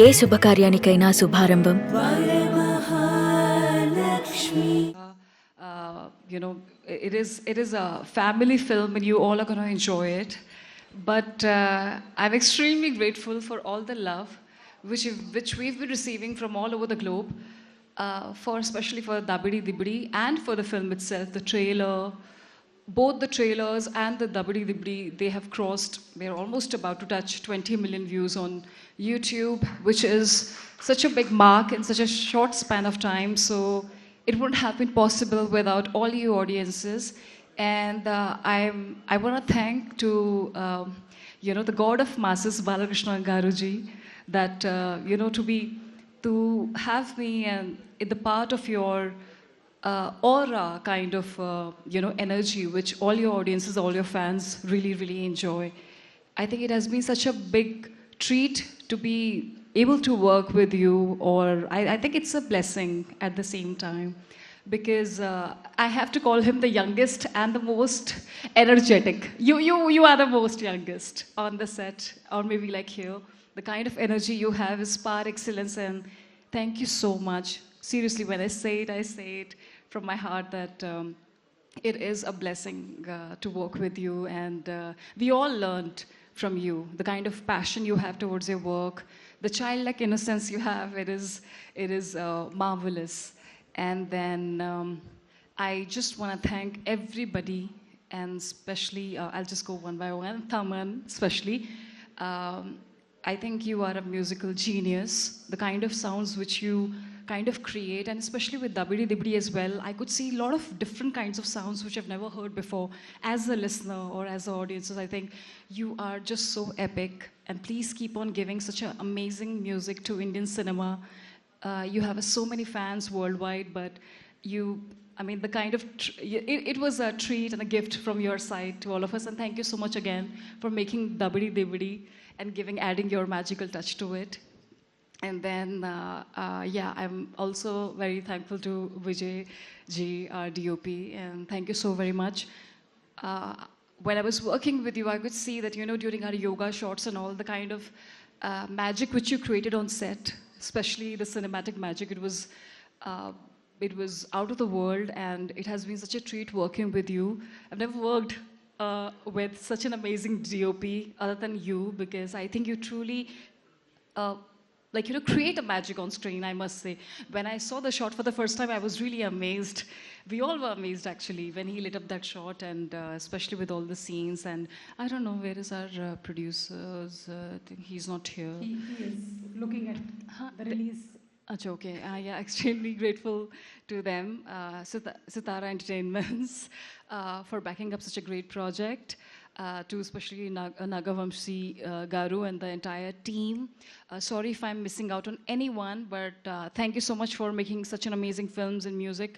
A శుభకార్యానికైనా శుభారంభం You know, it is a family film, and you all are going to enjoy it. But I'm extremely grateful for all the love which we've been receiving from all over the globe, for especially for Dabidi Dibidi and for the film itself, the trailer. Both the trailers and the Dabidi Dibidi, they have crossed, they're almost about to touch 20 million views on YouTube, which is such a big mark in such a short span of time. So it wouldn't have been possible without all you audiences. And I want to thank to, the God of masses, Balakrishna Garuji, that, to have me and in the part of your aura kind of energy which all your audiences, all your fans really enjoy. I think it has been such a big treat to be able to work with you, or I think it's a blessing at the same time, because I have to call him the youngest and the most energetic. You are the most youngest on the set, or maybe like here. The kind of energy you have is par excellence, and thank you so much. Seriously, when I say it from my heart that it is a blessing to work with you, and we all learned from you the kind of passion you have towards your work, the childlike innocence you have. It is marvelous. And then I just want to thank everybody, and especially I'll just go one by one. Thaman, especially. I think you are a musical genius. The kind of sounds which you kind of create, and especially with Dabidi Dibidi as well, I could see a lot of different kinds of sounds which I've never heard before. As a listener or as an audience, I think you are just so epic, and please keep on giving such an amazing music to Indian cinema. You have so many fans worldwide, but the kind of, it was a treat and a gift from your side to all of us, and thank you so much again for making Dabidi Dibidi and adding your magical touch to it. And then, I'm also very thankful to Vijay ji, our DOP, and thank you so very much. When I was working with you, I could see that, during our yoga shots and all, the kind of magic which you created on set, especially the cinematic magic, it was out of the world, and it has been such a treat working with you. I've never worked with such an amazing DOP other than you, because I think you truly create a magic on screen, I must say. When I saw the shot for the first time, I was really amazed. We all were amazed, actually, when he lit up that shot, and especially with all the scenes. And I don't know, where is our producers? I think he's not here. He is looking at the release. Achha, okay. Extremely grateful to them, Sitara Entertainments, for backing up such a great project. To especially Nagavamshi Garu and the entire team. Sorry if I'm missing out on anyone, but thank you so much for making such an amazing films and music.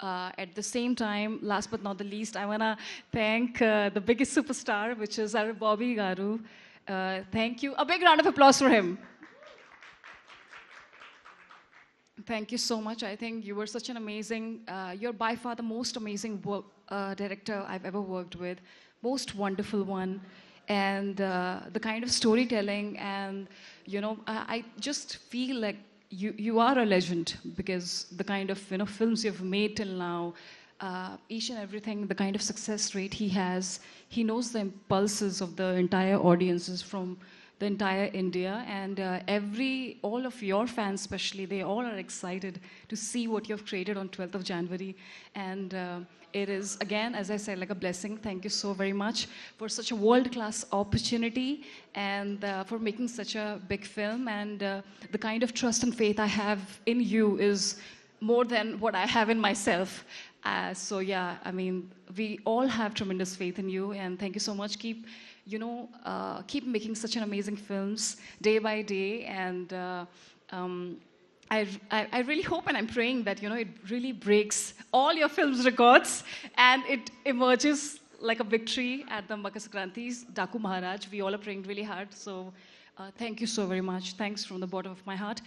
At the same time, last but not the least, I want to thank the biggest superstar, which is our Bobby Garu. Thank you. A big round of applause for him. Thank you so much. I think you were such an amazing, you're by far the most amazing director I've ever worked with. Most wonderful one. And the kind of storytelling, and, I just feel like you are a legend, because the kind of, films you've made till now, each and everything, the kind of success rate he has, he knows the impulses of the entire audiences from the entire India, and all of your fans especially, they all are excited to see what you've created on 12th of January. And it is, again, as I said, like a blessing. Thank you so very much for such a world-class opportunity, and for making such a big film. And the kind of trust and faith I have in you is more than what I have in myself. We all have tremendous faith in you, and thank you so much. Keep making such an amazing films day by day, and I really hope, and I'm praying that it really breaks all your films records, and it emerges like a victory at the Makar Sankranti's Daku Maharaj. We all are praying really hard. So thank you so very much. Thanks from the bottom of my heart.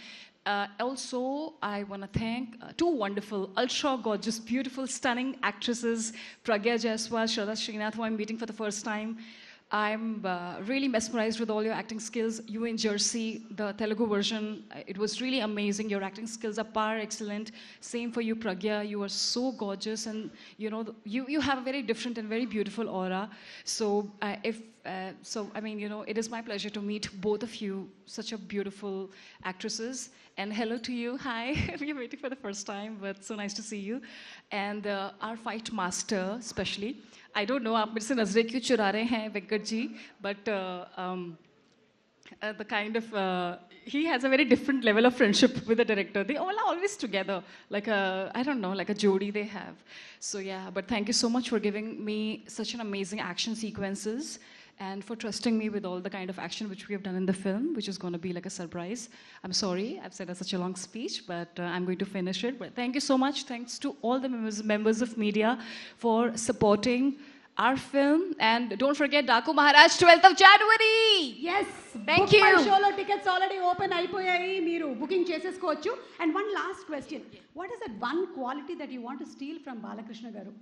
Also, I want to thank two wonderful, ultra gorgeous, beautiful, stunning actresses, Pragya Jaiswal, Shraddha Srinath, who I'm meeting for the first time. I'm really mesmerized with all your acting skills. You in Jersey, the Telugu version, it was really amazing. Your acting skills are par excellent. Same for you, Pragya. You are so gorgeous, and you know you have a very different and very beautiful aura. So I mean, you know, it is my pleasure to meet both of you, such a beautiful actresses. And hello to you. Hi. We're waiting for the first time, but so nice to see you. And our fight master, especially. I don't know, आप मेरे से नजरें क्यों चुरा रहे हैं Venkat ji, but the kind of he has a very different level of friendship with the director. They all are always together, like I don't know, like a jodi they have. So yeah, but thank you so much for giving me such an amazing action sequences and for trusting me with all the kind of action which we have done in the film, which is going to be like a surprise. I'm sorry, I've said such a long speech, but I'm going to finish it. But thank you so much. Thanks to all the members of media for supporting our film. And don't forget Daku Maharaj, 12th of January. Yes. Thank you. షోలో tickets already open అయిపోయాయి, మీరు booking చేసేసుకోవచ్చు. And one last question, what is that one quality that you want to steal from Balakrishna గారు?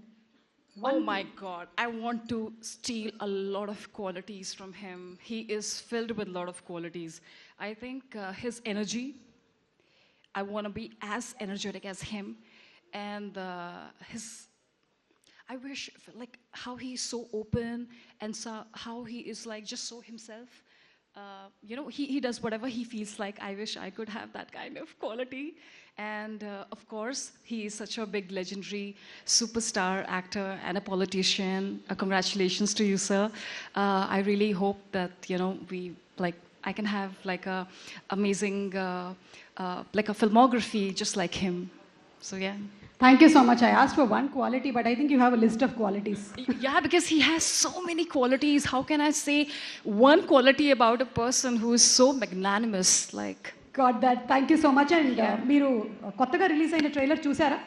Oh my God, I want to steal a lot of qualities from him. He is filled with a lot of qualities. I think his energy, I want to be as energetic as him. And I wish, like, how he is so open and so, how he is like just so himself. You know, he does whatever he feels like. I wish I could have that kind of quality. And of course, he is such a big legendary superstar actor and a politician. Congratulations to you, sir. I really hope that, you know, I can have like a amazing, like a filmography just like him. So yeah. Thank you so much. I asked for one quality, but I think you have a list of qualities. Yeah, because he has so many qualities. How can I say one quality about a person who is so magnanimous? Like, got that. Thank you so much. And మీరు కొత్తగా release అయిన trailer చూసారా?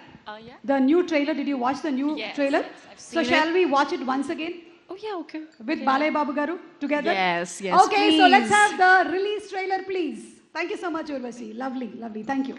yeah. The new trailer, did you watch the new Yes, trailer? yes, I've so seen shall we watch it once again Oh yeah, okay. with Balay Babu garu together? Yes, yes. Okay, so let's please. have the release trailer, please. Thank you so much, Urvashi. Lovely, lovely. Thank you.